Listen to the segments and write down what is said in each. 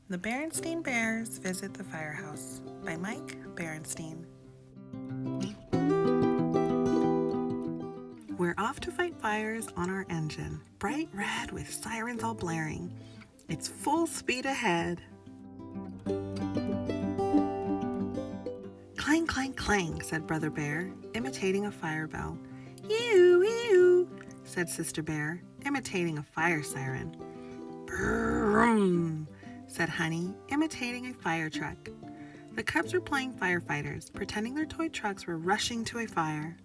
The Berenstain Bears Visit the Firehouse by Mike Berenstain. We're off to fight fires on our engine, bright red with sirens all blaring. It's full speed ahead. Clang, clang, clang, said Brother Bear, imitating a fire bell. Ew, ew, said Sister Bear, imitating a fire siren. Brrrrum, said Honey, imitating a fire truck. The cubs were playing firefighters, pretending their toy trucks were rushing to a fire.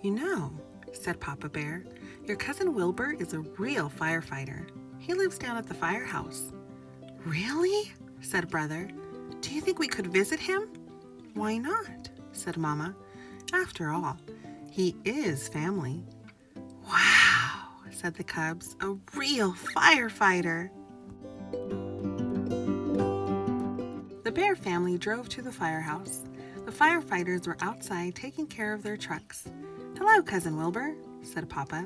You know, said Papa Bear, your cousin Wilbur is a real firefighter. He lives down at the firehouse. Really? Said Brother. Do you think we could visit him? Why not? Said Mama. After all, he is family. Wow, said the cubs, a real firefighter. The Bear family drove to the firehouse. The firefighters were outside taking care of their trucks. Hello, Cousin Wilbur, said Papa.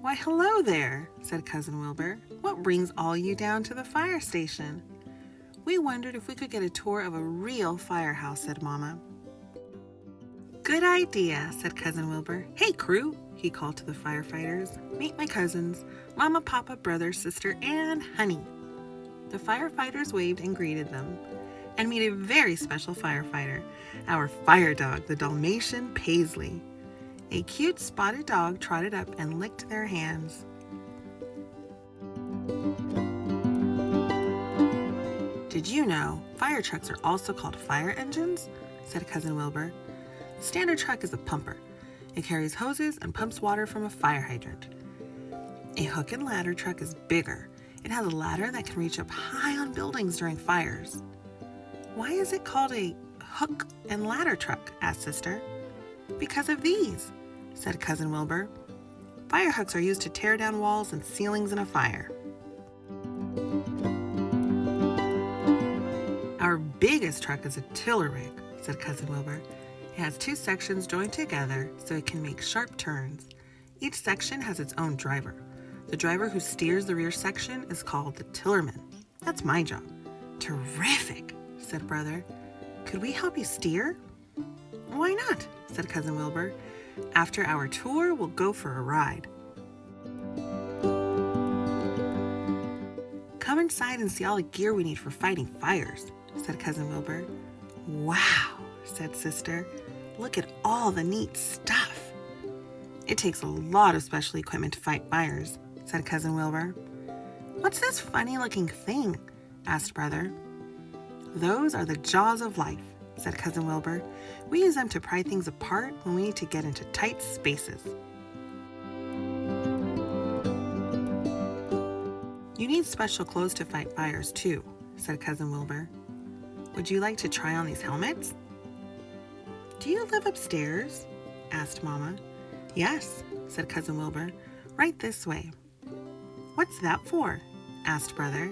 Why, hello there, said Cousin Wilbur. What brings all you down to the fire station? We wondered if we could get a tour of a real firehouse, said Mama. Good idea, said Cousin Wilbur. Hey, crew, he called to the firefighters. Meet my cousins, Mama, Papa, Brother, Sister, and Honey. The firefighters waved and greeted them. And meet a very special firefighter, our fire dog, the Dalmatian Paisley. A cute spotted dog trotted up and licked their hands. Did you know fire trucks are also called fire engines? Said Cousin Wilbur. The standard truck is a pumper. It carries hoses and pumps water from a fire hydrant. A hook and ladder truck is bigger. It has a ladder that can reach up high on buildings during fires. Why is it called a hook and ladder truck? Asked Sister. Because of these, said Cousin Wilbur. Fire hooks are used to tear down walls and ceilings in a fire. Our biggest truck is a tiller rig, said Cousin Wilbur. It has two sections joined together so it can make sharp turns. Each section has its own driver. The driver who steers the rear section is called the tillerman. That's my job. Terrific, said Brother. Could we help you steer? Why not, said Cousin Wilbur. After our tour, we'll go for a ride. Come inside and see all the gear we need for fighting fires, said Cousin Wilbur. Wow, said Sister. Look at all the neat stuff. It takes a lot of special equipment to fight fires, said Cousin Wilbur. What's this funny-looking thing? Asked Brother. Those are the jaws of life, said Cousin Wilbur. We use them to pry things apart when we need to get into tight spaces. You need special clothes to fight fires, too, said Cousin Wilbur. Would you like to try on these helmets? Do you live upstairs? Asked Mama. Yes, said Cousin Wilbur. Right this way. What's that for? Asked Brother.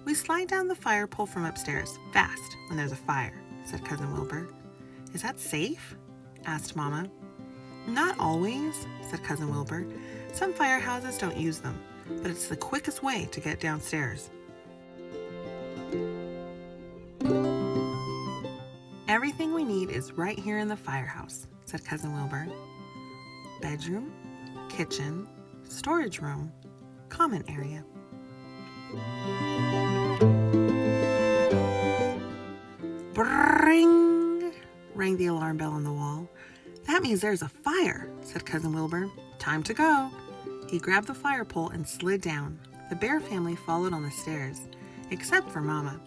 We slide down the fire pole from upstairs fast when there's a fire, said Cousin Wilbur. Is that safe? Asked Mama. Not always, said Cousin Wilbur. Some firehouses don't use them, but it's the quickest way to get downstairs. Everything we need is right here in the firehouse, said Cousin Wilbur. Bedroom, kitchen, storage room, common area. Bring! Rang the alarm bell on the wall. That means there's a fire, said Cousin Wilbur. Time to go. He grabbed the fire pole and slid down. The Bear family followed on the stairs, except for Mama.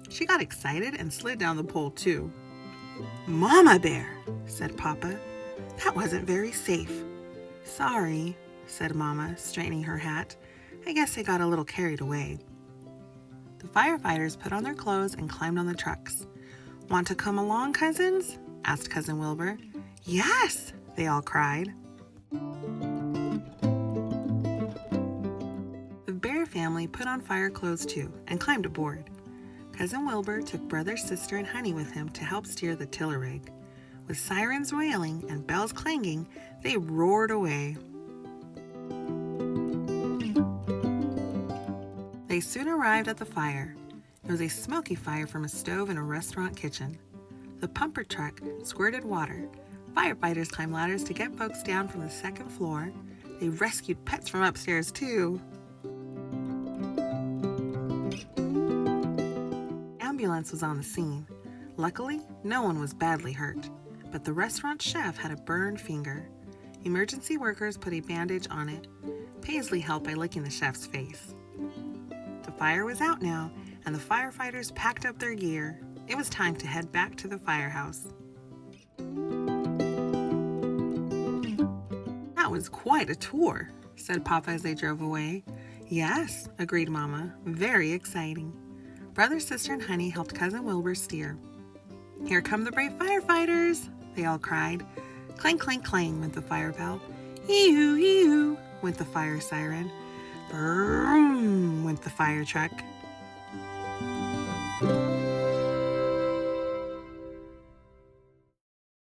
She got excited and slid down the pole too. Mama Bear, said Papa. That wasn't very safe. Sorry, said Mama, straightening her hat. I guess I got a little carried away. The firefighters put on their clothes and climbed on the trucks. Want to come along, cousins? Asked Cousin Wilbur. Yes, they all cried. The Bear family put on fire clothes too and climbed aboard. Cousin Wilbur took Brother, Sister, and Honey with him to help steer the tiller rig. With sirens wailing and bells clanging, they roared away. They They soon arrived at the fire. It was a smoky fire from a stove in a restaurant kitchen. The pumper truck squirted water. Firefighters climbed ladders to get folks down from the second floor. They rescued pets from upstairs, too. Ambulance was on the scene. Luckily, no one was badly hurt, but the restaurant chef had a burned finger. Emergency workers put a bandage on it. Paisley helped by licking the chef's face. The fire was out now, and the firefighters packed up their gear. It was time to head back to the firehouse. That was quite a tour, said Papa as they drove away. Yes, agreed Mama. Very exciting. Brother, sister, and Honey helped Cousin Wilbur steer. Here come the brave firefighters, they all cried. Clang, clang, clang went the fire bell. Ee-hoo, ee-hoo went the fire siren. Brrrm went the fire truck.